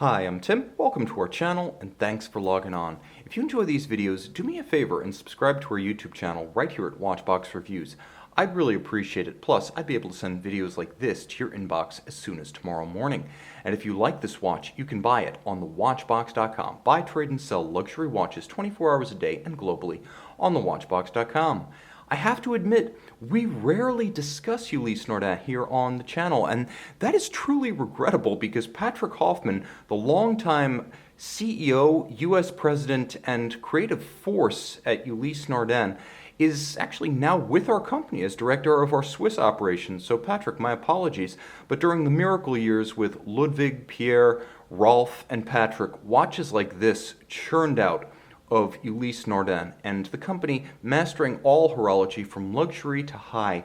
Hi, I'm Tim. Welcome to our channel and thanks for logging on. If you enjoy these videos, do me a favor and subscribe to our YouTube channel right here at Watchbox Reviews. I'd really appreciate it. Plus, I'd be able to send videos like this to your inbox as soon as tomorrow morning. And if you like this watch, you can buy it on thewatchbox.com. Buy, trade, and sell luxury watches 24 hours a day and globally on thewatchbox.com. I have to admit, we rarely discuss Ulysse Nardin here on the channel, and that is truly regrettable because Patrick Hoffman, the longtime CEO, US President, and creative force at Ulysse Nardin, is actually now with our company as director of our Swiss operations. So Patrick, my apologies, but during the miracle years with Ludwig, Pierre, Rolf, and Patrick, watches like this churned out of Ulysse Nardin, and the company, mastering all horology from luxury to high,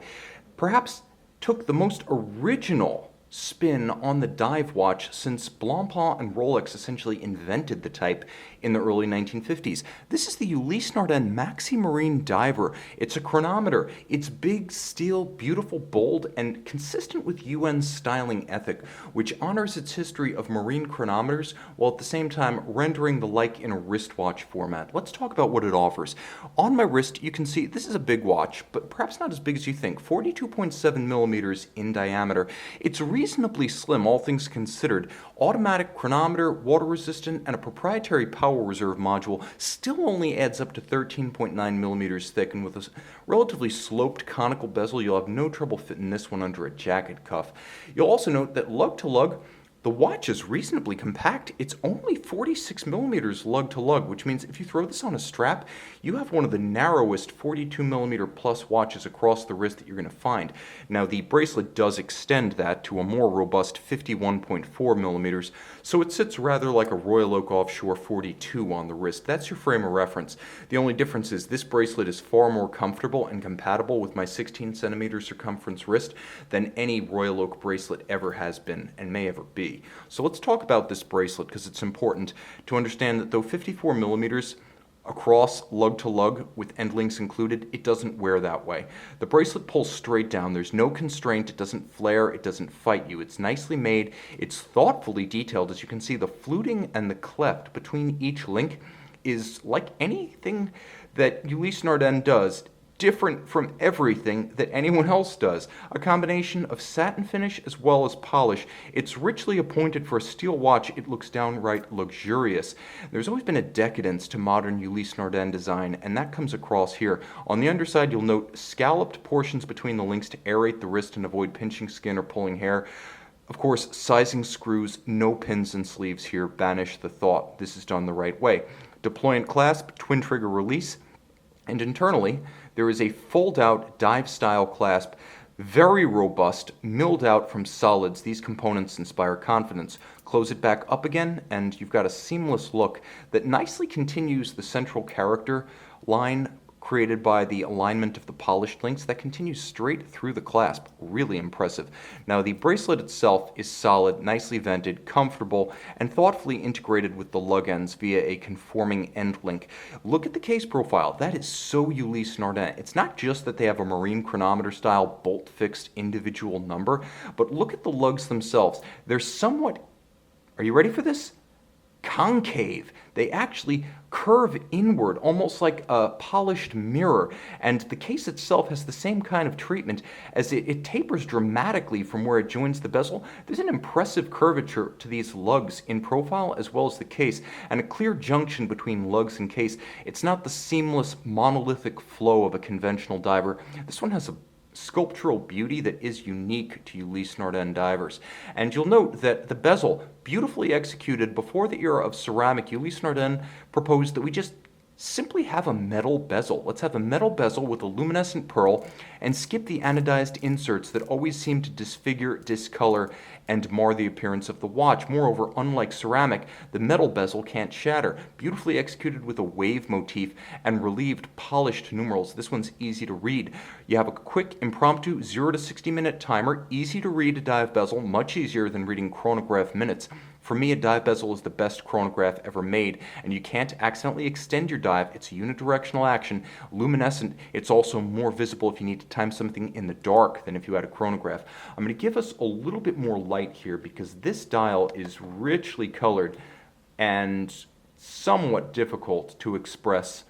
perhaps took the most original spin on the dive watch since Blancpain and Rolex essentially invented the type in the early 1950s. This is the Ulysse Nardin Maxi Marine Diver. It's a chronometer. It's big, steel, beautiful, bold, and consistent with UN's styling ethic, which honors its history of marine chronometers while at the same time rendering the like in a wristwatch format. Let's talk about what it offers. On my wrist, you can see this is a big watch, but perhaps not as big as you think. 42.7 millimeters in diameter. It's reasonably slim, all things considered. Automatic chronometer, water resistant, and a proprietary power reserve module still only adds up to 13.9 millimeters thick, and with a relatively sloped conical bezel, you'll have no trouble fitting this one under a jacket cuff. You'll also note that lug-to-lug, the watch is reasonably compact. It's only 46 millimeters lug-to-lug, which means if you throw this on a strap, you have one of the narrowest 42 millimeter plus watches across the wrist that you're going to find. Now, the bracelet does extend that to a more robust 51.4 millimeters, so it sits rather like a Royal Oak Offshore 42 on the wrist. That's your frame of reference. The only difference is this bracelet is far more comfortable and compatible with my 16 centimeter circumference wrist than any Royal Oak bracelet ever has been and may ever be. So let's talk about this bracelet because it's important to understand that though 54 millimeters across lug-to-lug with end links included, it doesn't wear that way. The bracelet pulls straight down. There's no constraint. It doesn't flare. It doesn't fight you. It's nicely made. It's thoughtfully detailed. As you can see, the fluting and the cleft between each link is like anything that Ulysse Nardin does, different from everything that anyone else does. A combination of satin finish as well as polish. It's richly appointed for a steel watch. It looks downright luxurious. There's always been a decadence to modern Ulysse Nardin design, and that comes across here. On the underside, you'll note scalloped portions between the links to aerate the wrist and avoid pinching skin or pulling hair. Of course, sizing screws, no pins and sleeves here, banish the thought. This is done the right way. Deployant clasp, twin trigger release, and internally, there is a fold-out dive-style clasp, very robust, milled out from solids. These components inspire confidence. Close it back up again, and you've got a seamless look that nicely continues the central character line created by the alignment of the polished links that continues straight through the clasp. Really impressive. Now, the bracelet itself is solid, nicely vented, comfortable, and thoughtfully integrated with the lug ends via a conforming end link. Look at the case profile. That is so Ulysse Nardin. It's not just that they have a marine chronometer style bolt-fixed individual number, but look at the lugs themselves. They're somewhat, are you ready for this? Concave. They actually curve inward, almost like a polished mirror, and the case itself has the same kind of treatment as it tapers dramatically from where it joins the bezel. There's an impressive curvature to these lugs in profile as well as the case, and a clear junction between lugs and case. It's not the seamless monolithic flow of a conventional diver. This one has a sculptural beauty that is unique to Ulysse Nardin divers. And you'll note that the bezel, beautifully executed before the era of ceramic, Ulysse Nardin proposed that we just simply have a metal bezel. Let's have a metal bezel with a luminescent pearl and skip the anodized inserts that always seem to disfigure, discolor, and mar the appearance of the watch. Moreover, unlike ceramic, the metal bezel can't shatter. Beautifully executed with a wave motif and relieved polished numerals. This one's easy to read. You have a quick, impromptu 0 to 60 minute timer, easy to read a dive bezel, much easier than reading chronograph minutes. For me, a dive bezel is the best chronograph ever made, and you can't accidentally extend your dive. It's a unidirectional action, luminescent. It's also more visible if you need to time something in the dark than if you had a chronograph. I'm going to give us a little bit more light here because this dial is richly colored and somewhat difficult to express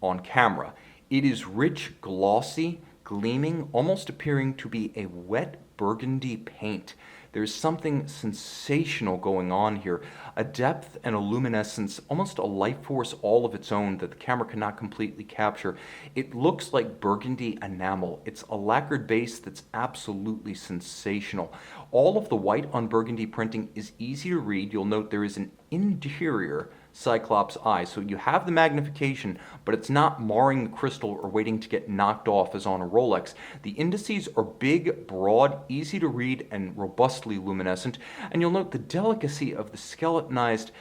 on camera. It is rich, glossy, gleaming, almost appearing to be a wet burgundy paint. There's something sensational going on here, a depth and a luminescence, almost a life force all of its own that the camera cannot completely capture. It looks like burgundy enamel. It's a lacquered base that's absolutely sensational. All of the white on burgundy printing is easy to read. You'll note there is an interior Cyclops eye. So you have the magnification, but it's not marring the crystal or waiting to get knocked off as on a Rolex. The indices are big, broad, easy to read, and robustly luminescent. And you'll note the delicacy of the skeletonized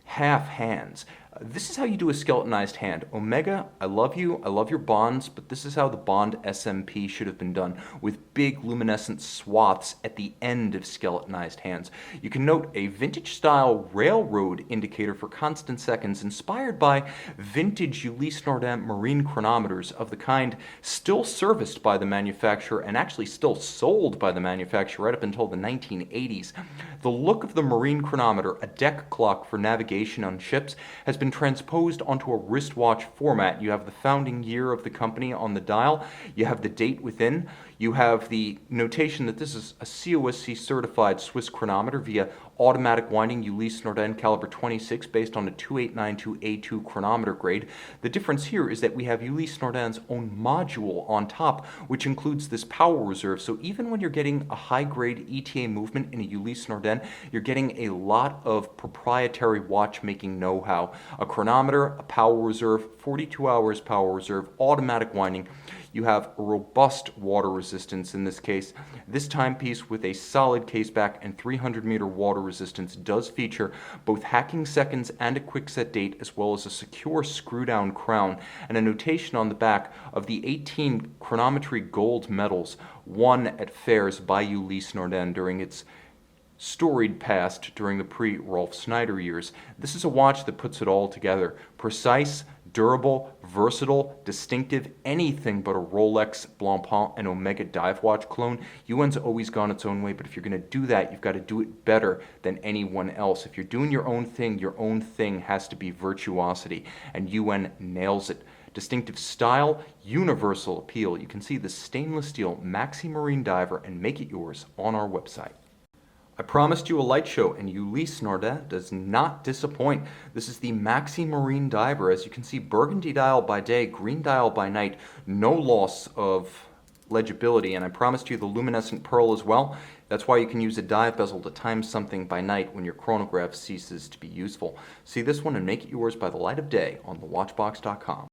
half hands. This is how you do a skeletonized hand. Omega, I love you, I love your bonds, but this is how the Bond SMP should have been done, with big luminescent swaths at the end of skeletonized hands. You can note a vintage-style railroad indicator for constant seconds inspired by vintage Ulysse Nardin marine chronometers of the kind still serviced by the manufacturer and actually still sold by the manufacturer right up until the 1980s. The look of the marine chronometer, a deck clock for navigation on ships, has been transposed onto a wristwatch format. You have the founding year of the company on the dial, you have the date within, you have the notation that this is a COSC certified Swiss chronometer via automatic winding Ulysse Nardin caliber 26 based on a 2892A2 chronometer grade. The difference here is that we have Ulysse Nardin's own module on top, which includes this power reserve. So even when you're getting a high-grade ETA movement in a Ulysse Nardin, you're getting a lot of proprietary watchmaking know-how. A chronometer, a power reserve, 42 hours power reserve, automatic winding. You have a robust water resistance in this case. This timepiece with a solid caseback and 300-meter water resistance does feature both hacking seconds and a quick-set date, as well as a secure screw-down crown and a notation on the back of the 18 chronometry gold medals won at fairs by Ulysse Nardin during its storied past during the pre-Rolf Schneider years. This is a watch that puts it all together. Precise, durable, versatile, distinctive, anything but a Rolex, Blancpain, and Omega dive watch clone. UN's always gone its own way, but if you're going to do that, you've got to do it better than anyone else. If you're doing your own thing has to be virtuosity, and UN nails it. Distinctive style, universal appeal. You can see the stainless steel Maxi Marine Diver and make it yours on our website. I promised you a light show, and Ulysse Nardin does not disappoint. This is the Maxi Marine Diver. As you can see, burgundy dial by day, green dial by night, no loss of legibility, and I promised you the luminescent pearl as well. That's why you can use a dive bezel to time something by night when your chronograph ceases to be useful. See this one and make it yours by the light of day on thewatchbox.com.